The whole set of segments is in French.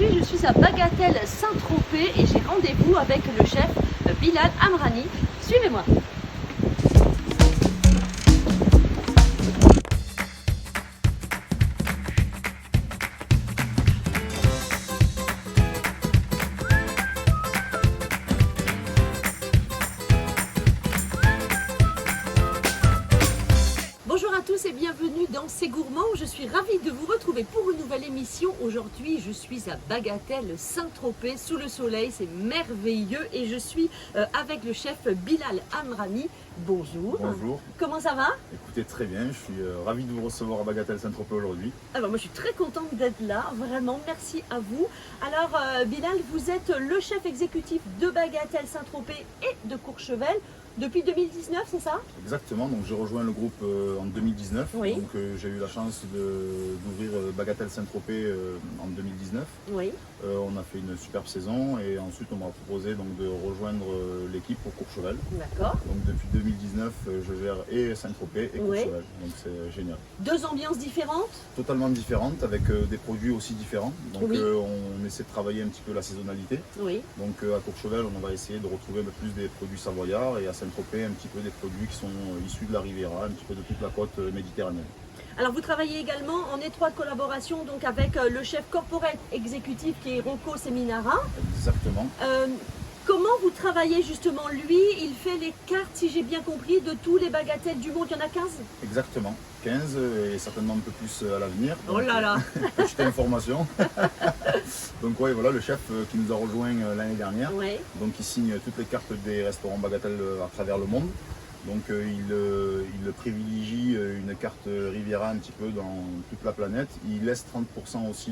aujourd'hui je suis à Bagatelle Saint-Tropez et j'ai rendez-vous avec le chef Bilal Amrani. Suivez-moi. Bonjour à tous et bienvenue dans C'est Gourmand. Je suis ravie de vous retrouver pour une nouvelle émission. Aujourd'hui, je suis à Bagatelle Saint-Tropez sous le soleil. C'est merveilleux et je suis avec le chef Bilal Amrani. Bonjour. Bonjour. Comment ça va? Écoutez, très bien. Je suis ravi de vous recevoir à Bagatelle Saint-Tropez aujourd'hui. Moi, je suis très contente d'être là. Vraiment, merci à vous. Alors, Bilal, vous êtes le chef exécutif de Bagatelle Saint-Tropez et de Courchevel depuis 2019, c'est ça? Exactement. Donc, j'ai rejoint le groupe en 2019. Oui. Donc, j'ai eu la chance d'ouvrir Bagatelle Saint-Tropez en 2019. Oui. On a fait une superbe saison et ensuite, on m'a proposé donc, de rejoindre l'équipe pour Courchevel. D'accord. Donc, depuis 2019, je gère et Saint-Tropez et Oui. Courchevel. Donc, c'est génial. Deux ambiances différentes? Totalement différentes avec des produits aussi différents. Donc, Oui. on essaie de travailler un petit peu la saisonnalité. Oui. Donc à Courchevel, on va essayer de retrouver un peu plus des produits savoyards et à Saint-Tropez, un petit peu des produits qui sont issus de la Riviera, un petit peu de toute la côte méditerranéenne. Alors vous travaillez également en étroite collaboration donc avec le chef corporate exécutif qui est Rocco Seminara. Exactement. Comment vous travaillez justement? Lui, il fait les cartes, si j'ai bien compris, de tous les bagatelles du monde. Il y en a 15? Exactement. 15 et certainement un peu plus à l'avenir. Oh là là. Petite information. Donc ouais, voilà le chef qui nous a rejoint l'année dernière. Oui. Donc il signe toutes les cartes des restaurants Bagatelle à travers le monde. Donc il privilégie une carte Riviera un petit peu dans toute la planète. Il laisse 30% aussi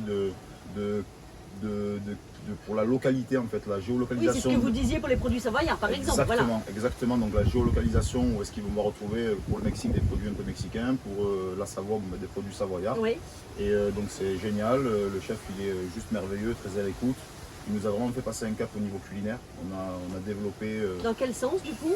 pour la localité en fait, la Oui, c'est géolocalisation. ce que vous disiez pour les produits savoyards, par exemple. Voilà. Exactement. Donc la géolocalisation, où est-ce qu'ils vont retrouver pour le Mexique des produits un peu mexicains, pour la Savoie des produits savoyards. Oui. Et donc c'est génial. Le chef il est juste merveilleux, très à l'écoute. Il nous a vraiment fait passer un cap au niveau culinaire. On a développé Dans quel sens du coup?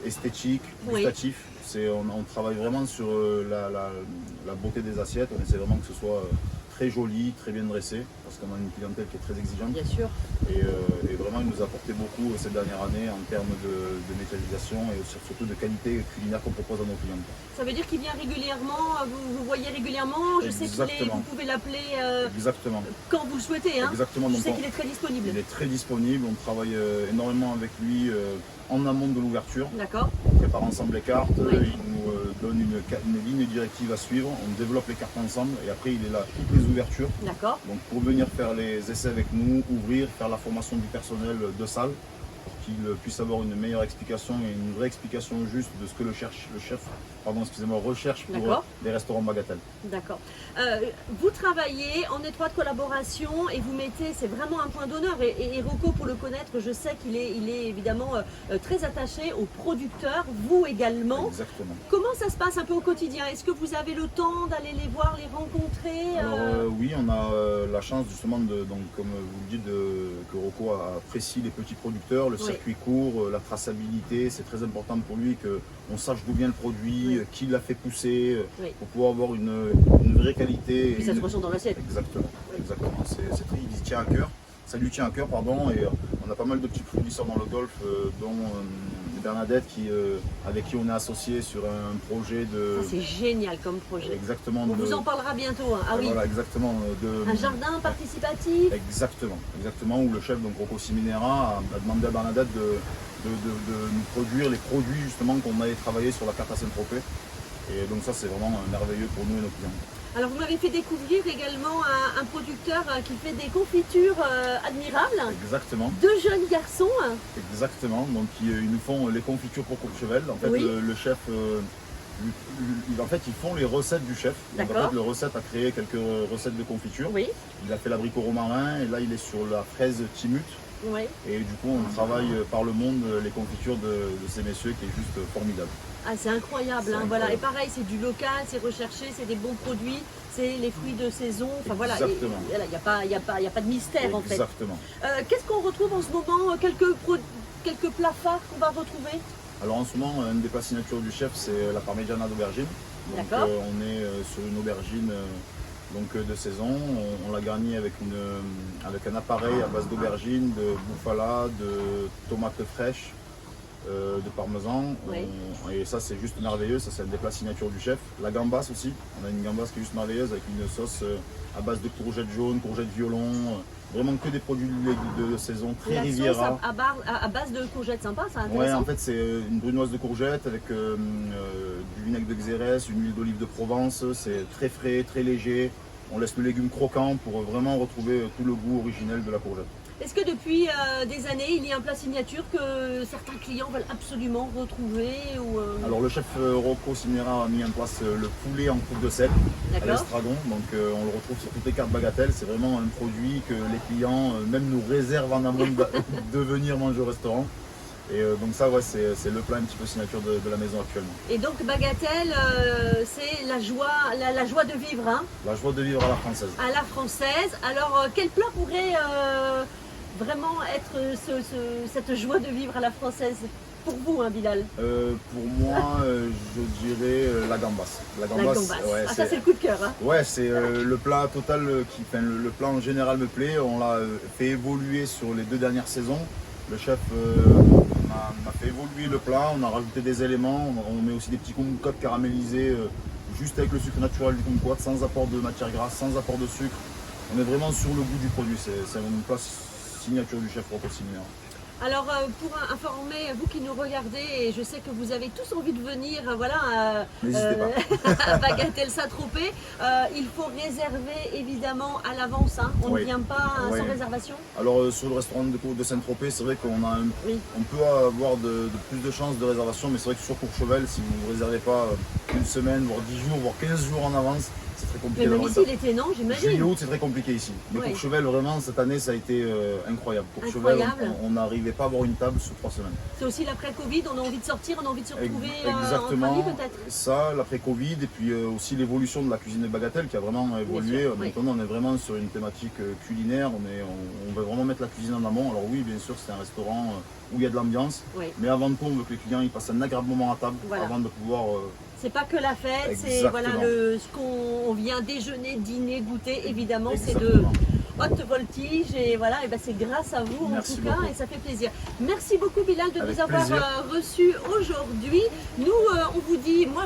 esthétique, Oui. gustatif. On travaille vraiment sur la beauté des assiettes. On essaie vraiment que ce soit très joli, très bien dressé, parce qu'on a une clientèle qui est très exigeante. Bien sûr. Et vraiment, il nous a apporté beaucoup cette dernière année en termes de métallisation et surtout de qualité culinaire qu'on propose à nos clients. Ça veut dire qu'il vient régulièrement, vous voyez régulièrement, je sais Exactement. vous pouvez l'appeler Exactement. quand vous le souhaitez. Hein. Exactement. Je Donc, sais qu'il est très disponible. il est très disponible, on travaille énormément avec lui en amont de l'ouverture. D'accord. On prépare ensemble les cartes, Oui. il nous donne une ligne directive à suivre, on développe les cartes ensemble et après il est là toutes les ouvertures. D'accord. Donc pour venir faire les essais avec nous, ouvrir, faire la formation du personnel de salle, pour qu'il puisse avoir une meilleure explication et une vraie explication juste de ce que le chef recherche pour D'accord. les restaurants Bagatelle. D'accord. Vous travaillez en étroite collaboration et vous mettez, c'est vraiment un point d'honneur, et Rocco, pour le connaître, je sais qu'il est évidemment très attaché aux producteurs, vous également. Exactement. Comment ça se passe un peu au quotidien? Est-ce que vous avez le temps d'aller les voir, les rencontrer? Alors oui, on a la chance justement, donc, comme vous le dites, que Rocco apprécie les petits producteurs, le Oui. circuit court, la traçabilité, c'est très important pour lui qu'on sache d'où vient le produit, Oui. qui l'a fait pousser, Oui. pour pouvoir avoir une vraie qualité. Et puis ça se ressent dans l'assiette. Exactement, exactement. Il tient à cœur, ça lui tient à cœur, pardon, et on a pas mal de petits fournisseurs dans le Golfe, dont Bernadette, avec qui on est associé sur un projet de... Ça, c'est génial comme projet. Exactement. On vous en parlera bientôt. Hein. Ah oui. Voilà, exactement. Un jardin participatif. Exactement, où le chef, donc Rocco Seminara, a demandé à Bernadette de nous produire les produits justement qu'on avait travaillé sur la carte à Saint-Tropez. Et donc ça, c'est vraiment merveilleux pour nous et nos clients. Alors vous m'avez fait découvrir également un producteur qui fait des confitures admirables. Exactement. Deux jeunes garçons. Exactement. Donc ils nous font les confitures pour Courchevel. En fait, Oui. le chef, en fait, ils font les recettes du chef. Donc en D'accord. fait, le recette a créé quelques recettes de confiture. Oui. Il a fait l'abricot romarin et là, il est sur la fraise Timut. Oui. Et du coup, on travaille par le monde les confitures de ces messieurs qui est juste formidable. Ah, c'est incroyable. C'est Hein, incroyable. Voilà. Et pareil, c'est du local, c'est recherché, c'est des bons produits, c'est les fruits de saison. Enfin voilà. Exactement. Il n'y a pas de mystère en fait. Exactement. Qu'est-ce qu'on retrouve en ce moment? Quelques plats phares qu'on va retrouver? Alors en ce moment, un des plats signature du chef, c'est la parmigiana d'aubergine. Donc D'accord. on est sur une aubergine donc de saison. On l'a garni avec un appareil à base d'aubergines, de bouffala, de tomates fraîches, de parmesan. Oui. Et ça c'est juste merveilleux, ça c'est un des plats signature du chef. La gambasse aussi, on a une gambasse qui est juste merveilleuse avec une sauce à base de courgettes jaunes, courgettes violon, vraiment que des produits de saison, très La Riviera. sauce à base de courgettes, sympa, ça, Ouais, intéressant. en fait c'est une brunoise de courgettes avec du vinaigre de Xérès, une huile d'olive de Provence, c'est très frais, très léger. On laisse le légume croquant pour vraiment retrouver tout le goût originel de la courgette. Est-ce que depuis des années, il y a un plat signature que certains clients veulent absolument retrouver ou, Alors le chef Rocco Ciminera a mis en place le poulet en croûte de cèpe à D'accord. l'estragon, donc on le retrouve sur toutes les cartes Bagatelle. C'est vraiment un produit que les clients même nous réservent en amont de venir manger au restaurant. Et donc ça, ouais, c'est le plat un petit peu signature de la maison actuellement. Et donc Bagatelle, c'est la joie de vivre, hein, La joie de vivre à la française. à la française. Alors quel plat pourrait vraiment être cette joie de vivre à la française pour vous, hein, Bilal? Pour moi, je dirais la gambasse. La gambasse. Ouais, Ah, ça c'est le coup de cœur, hein. ouais, c'est le plat total le plat en général me plaît. On l'a fait évoluer sur les 2 dernières saisons. Le chef m'a fait évoluer le plat, on a rajouté des éléments, on met aussi des petits kumquats caramélisés juste avec le sucre naturel du kumquat, sans apport de matière grasse, sans apport de sucre. On est vraiment sur le goût du produit, c'est une plat signature du chef Rocco Ciminera. Alors pour informer vous qui nous regardez, et je sais que vous avez tous envie de venir, voilà, N'hésitez pas. à Bagatelle Saint-Tropez, il faut réserver évidemment à l'avance, hein. On ne Oui. vient pas Oui. sans réservation. Alors sur le restaurant de Saint-Tropez, c'est vrai qu'on a Oui. on peut avoir de plus de chances de réservation, mais c'est vrai que sur Courchevel, si vous ne réservez pas une semaine, voire 10 jours, voire 15 jours en avance, c'est très compliqué Mais même d'avoir ici une table. l'été, non, j'imagine. Juillet-août, c'est très compliqué ici. Mais Ouais. Courchevel, vraiment, cette année, ça a été incroyable. Courchevel, Incroyable. on n'arrivait pas à avoir une table sur 3 semaines. C'est aussi l'après-Covid, on a envie de sortir, on a envie de se retrouver entre Exactement. amis peut-être. Ça, l'après-Covid, et puis aussi l'évolution de la cuisine de Bagatelle qui a vraiment évolué. sûr, oui. Maintenant, on est vraiment sur une thématique culinaire. On veut vraiment mettre la cuisine en amont. Alors oui, bien sûr, c'est un restaurant où il y a de l'ambiance. Oui. Mais avant tout, on veut que les clients ils passent un agréable moment à table Voilà. avant de pouvoir. C'est pas que la fête, c'est Exactement. voilà ce qu'on vient déjeuner, dîner, goûter. Évidemment, c'est de Exactement. haute voltige et voilà, et ben c'est grâce à vous Merci en tout cas beaucoup. et ça fait plaisir. Merci beaucoup Bilal de Avec nous avoir plaisir. reçus aujourd'hui. Nous,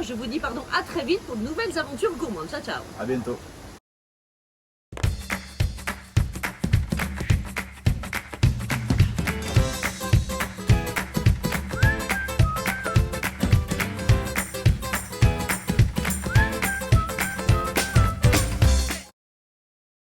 je vous dis pardon, à très vite pour de nouvelles aventures gourmandes. Ciao ciao. À bientôt.